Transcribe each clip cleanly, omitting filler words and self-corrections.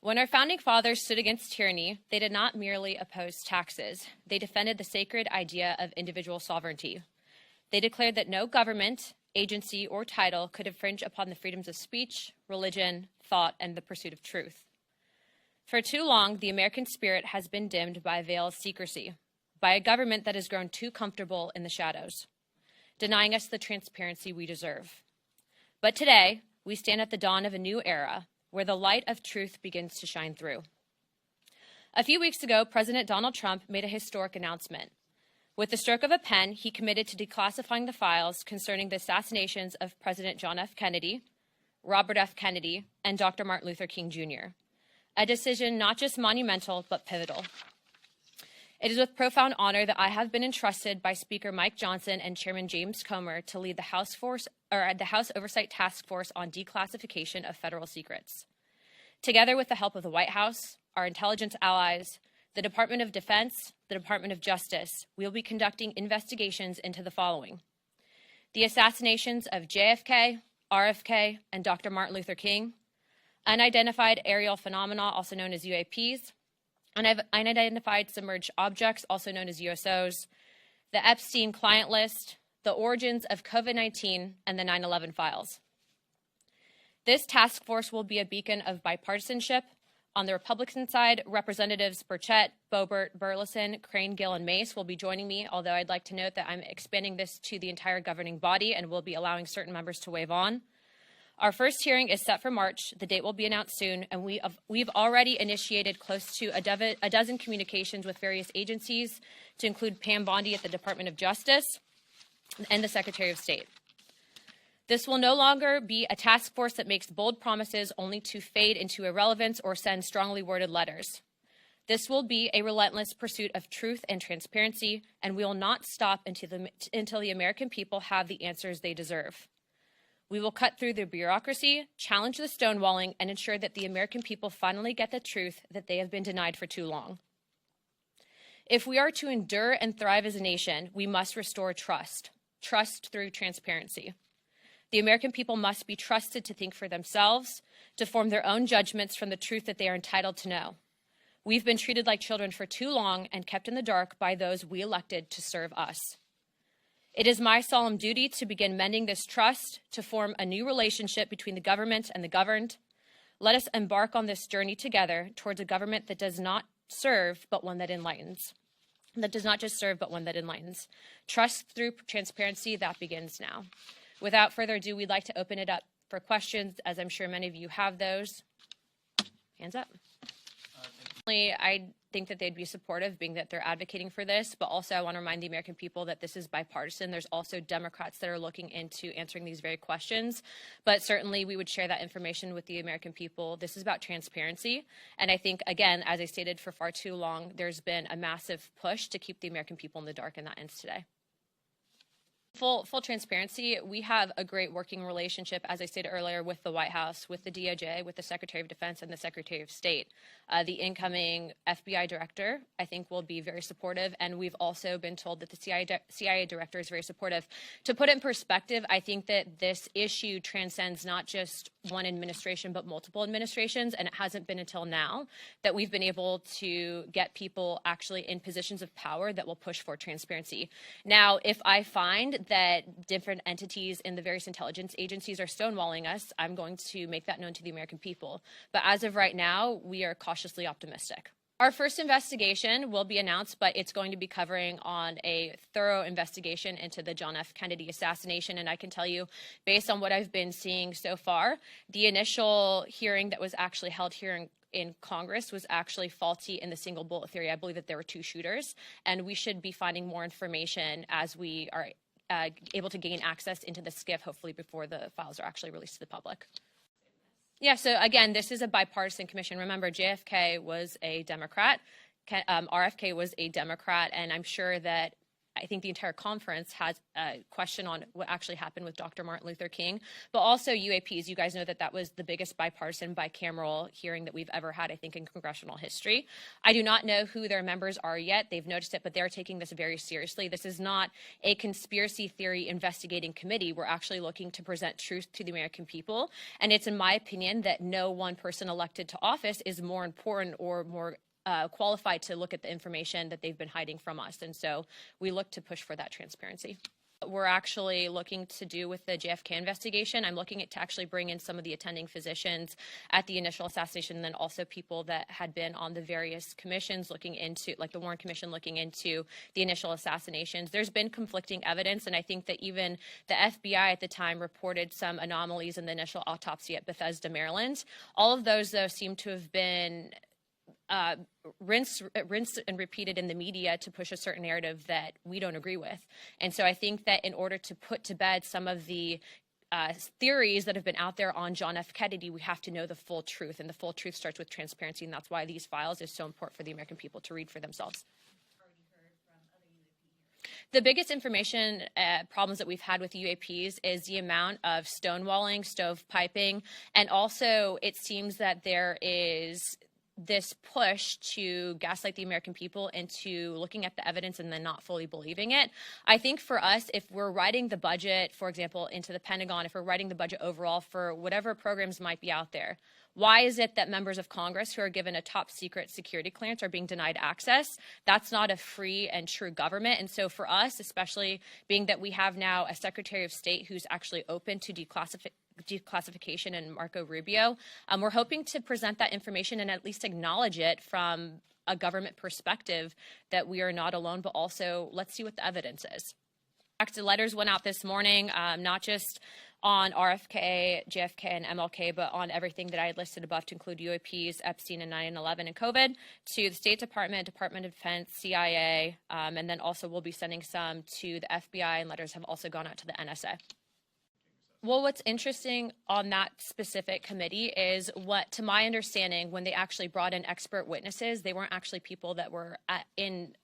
When our founding fathers stood against tyranny, they did not merely oppose taxes. They defended the sacred idea of individual sovereignty. They declared that no government, agency, or title could infringe upon the freedoms of speech, religion, thought, and the pursuit of truth. For too long, the American spirit has been dimmed by a veil of secrecy, by a government that has grown too comfortable in the shadows, denying us the transparency we deserve. But today, we stand at the dawn of a new era where the light of truth begins to shine through. A few weeks ago, President Donald Trump made a historic announcement. With the stroke of a pen, he committed to declassifying the files concerning the assassinations of President John F. Kennedy, Robert F. Kennedy, and Dr. Martin Luther King Jr., a decision not just monumental, but pivotal. It is with profound honor that I have been entrusted by Speaker Mike Johnson and Chairman James Comer to lead the House Oversight Task Force on Declassification of Federal Secrets. Together with the help of the White House, our intelligence allies, the Department of Defense, the Department of Justice, we will be conducting investigations into the following: the assassinations of JFK, RFK, and Dr. Martin Luther King, unidentified aerial phenomena, also known as UAPs, unidentified submerged objects, also known as USOs, the Epstein client list, the origins of COVID-19, and the 9/11 files. This task force will be a beacon of bipartisanship. On the Republican side, Representatives Burchett, Boebert, Burleson, Crane, Gill, and Mace will be joining me, although I'd like to note that I'm expanding this to the entire governing body and will be allowing certain members to waive on. Our first hearing is set for March. The date will be announced soon, and we've already initiated close to a dozen communications with various agencies, to include Pam Bondi at the Department of Justice and the Secretary of State. This will no longer be a task force that makes bold promises only to fade into irrelevance or send strongly worded letters. This will be a relentless pursuit of truth and transparency, and we will not stop until the American people have the answers they deserve. We will cut through the bureaucracy, challenge the stonewalling, and ensure that the American people finally get the truth that they have been denied for too long. If we are to endure and thrive as a nation, we must restore trust through transparency. The American people must be trusted to think for themselves, to form their own judgments from the truth that they are entitled to know. We've been treated like children for too long and kept in the dark by those we elected to serve us. It is my solemn duty to begin mending this trust, to form a new relationship between the government and the governed. Let us embark on this journey together towards a government that does not serve, but one that enlightens. That does not just serve, but one that enlightens. Trust through transparency, that begins now. Without further ado, we'd like to open it up for questions, as I'm sure many of you have those. Hands up. I think that they'd be supportive, being that they're advocating for this, but also I want to remind the American people that this is bipartisan. There's also Democrats that are looking into answering these very questions, but certainly we would share that information with the American people. This is about transparency, and I think, again, as I stated, for far too long, there's been a massive push to keep the American people in the dark, and that ends today. Full transparency, we have a great working relationship, as I stated earlier, with the White House, with the DOJ, with the Secretary of Defense, and the Secretary of State. The incoming FBI director, I think, will be very supportive, and we've also been told that the CIA director is very supportive. To put it in perspective, I think that this issue transcends not just one administration, but multiple administrations, and it hasn't been until now that we've been able to get people actually in positions of power that will push for transparency. Now, if I find that different entities in the various intelligence agencies are stonewalling us, I'm going to make that known to the American people. But as of right now, we are cautiously optimistic. Our first investigation will be announced, but it's going to be covering on a thorough investigation into the John F. Kennedy assassination. And I can tell you, based on what I've been seeing so far, the initial hearing that was actually held here in Congress was actually faulty in the single bullet theory. I believe that there were two shooters, and we should be finding more information as we are able to gain access into the SCIF, hopefully before the files are actually released to the public. Yeah, so again, this is a bipartisan commission. Remember, JFK was a Democrat, RFK was a Democrat, and I'm sure that I think the entire conference has a question on what actually happened with Dr. Martin Luther King, but also UAPs. You guys know that that was the biggest bipartisan, bicameral hearing that we've ever had, I think, in congressional history. I do not know who their members are yet. They've noticed it, but they're taking this very seriously. This is not a conspiracy theory investigating committee. We're actually looking to present truth to the American people. And it's in my opinion that no one person elected to office is more important or more qualified to look at the information that they've been hiding from us. And so we look to push for that transparency. We're actually looking to do with the JFK investigation. I'm looking to actually bring in some of the attending physicians at the initial assassination, and then also people that had been on the various commissions looking into, like the Warren Commission looking into the initial assassinations. There's been conflicting evidence, and I think that even the FBI at the time reported some anomalies in the initial autopsy at Bethesda, Maryland. All of those, though, seem to have been rinsed and repeated in the media to push a certain narrative that we don't agree with. And so I think that in order to put to bed some of the theories that have been out there on John F. Kennedy, we have to know the full truth, and the full truth starts with transparency, and that's why these files is so important for the American people to read for themselves. The biggest information problems that we've had with UAPs is the amount of stonewalling, stovepiping, and also it seems that there is this push to gaslight the American people into looking at the evidence and then not fully believing it. I think for us, if we're writing the budget, for example, into the Pentagon, if we're writing the budget overall for whatever programs might be out there, why is it that members of Congress who are given a top secret security clearance are being denied access? That's not a free and true government. And so for us, especially being that we have now a Secretary of State who's actually open to declassification and Marco Rubio, we're hoping to present that information and at least acknowledge it from a government perspective that we are not alone, but also let's see what the evidence is. The letters went out this morning, not just on RFK, JFK, and MLK, but on everything that I had listed above to include UAPs, Epstein, and 9/11 and COVID, to the State Department, Department of Defense, CIA, and then also we'll be sending some to the FBI, and letters have also gone out to the NSA. Well, what's interesting on that specific committee is what, to my understanding, when they actually brought in expert witnesses, they weren't actually people that were in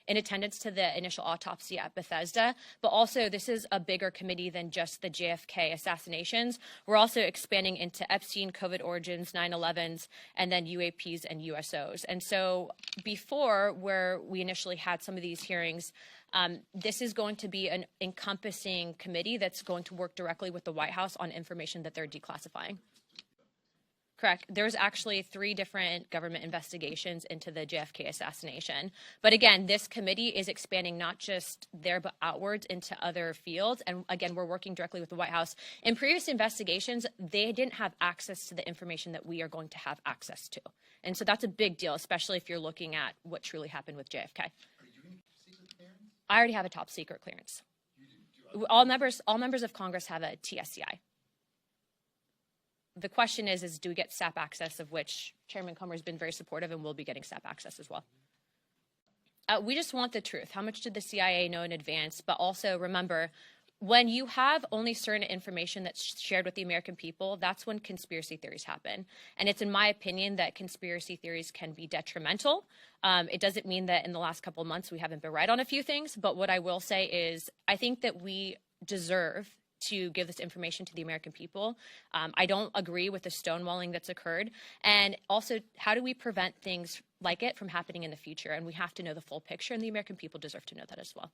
attendance to the initial autopsy at Bethesda, but also this is a bigger committee than just the JFK assassinations. We're also expanding into Epstein, COVID origins, 9/11s, and then UAPs and USOs. And so before, where we initially had some of these hearings, this is going to be an encompassing committee that's going to work directly with the White House on information that they're declassifying. Correct. There's actually 3 different government investigations into the JFK assassination. But again, this committee is expanding not just there, but outwards into other fields. And again, we're working directly with the White House. In previous investigations, they didn't have access to the information that we are going to have access to. And so that's a big deal, especially if you're looking at what truly happened with JFK. Are you doing secret clearance? I already have a top secret clearance. You do? All members of Congress have a TSCI. The question is do we get SAP access, of which Chairman Comer has been very supportive, and we'll be getting SAP access as well. We just want the truth. How much did the CIA know in advance? But also remember, when you have only certain information that's shared with the American people, that's when conspiracy theories happen. And it's in my opinion that conspiracy theories can be detrimental. It doesn't mean that in the last couple of months we haven't been right on a few things, but what I will say is I think that we deserve to give this information to the American people. I don't agree with the stonewalling that's occurred. And also, how do we prevent things like it from happening in the future? And we have to know the full picture, and the American people deserve to know that as well.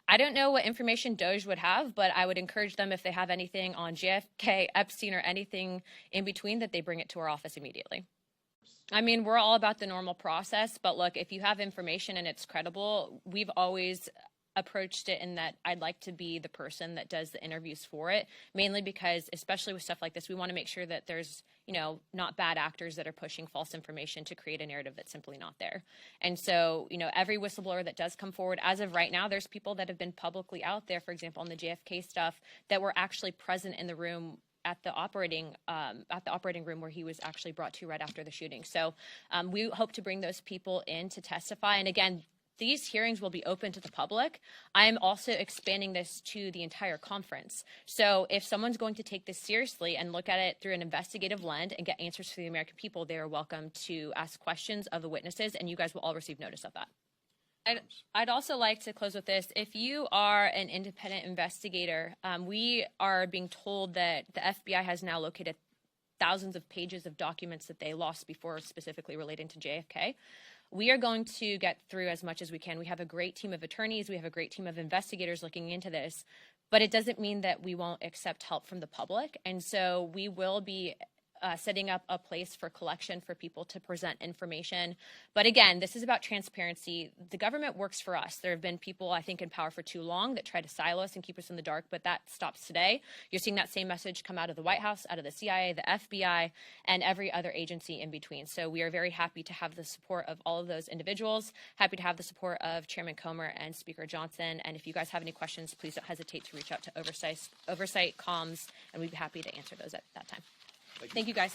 I don't know what information DOJ would have, but I would encourage them, if they have anything on JFK, Epstein, or anything in between, that they bring it to our office immediately. I mean, we're all about the normal process, but look, if you have information and it's credible, we've always approached it in that I'd like to be the person that does the interviews for it, mainly because, especially with stuff like this, we want to make sure that there's, not bad actors that are pushing false information to create a narrative that's simply not there. And so, every whistleblower that does come forward, as of right now, there's people that have been publicly out there, for example, on the JFK stuff, that were actually present in the room at the operating room where he was actually brought to right after the shooting. So we hope to bring those people in to testify. And again, these hearings will be open to the public. I'm also expanding this to the entire conference. So if someone's going to take this seriously and look at it through an investigative lens and get answers for the American people, they are welcome to ask questions of the witnesses, and you guys will all receive notice of that. I'd also like to close with this. If you are an independent investigator, we are being told that the FBI has now located thousands of pages of documents that they lost before, specifically relating to JFK. We are going to get through as much as we can. We have a great team of attorneys. We have a great team of investigators looking into this, but it doesn't mean that we won't accept help from the public. And so we will be setting up a place for collection for people to present information. But again, this is about transparency. The government works for us. There have been people, I think, in power for too long that try to silo us and keep us in the dark, but that stops today. You're seeing that same message come out of the White House, out of the CIA, the FBI, and every other agency in between. So we are very happy to have the support of all of those individuals, happy to have the support of Chairman Comer and Speaker Johnson. And if you guys have any questions, please don't hesitate to reach out to Oversight Comms, and we'd be happy to answer those at that time. Thank you, guys.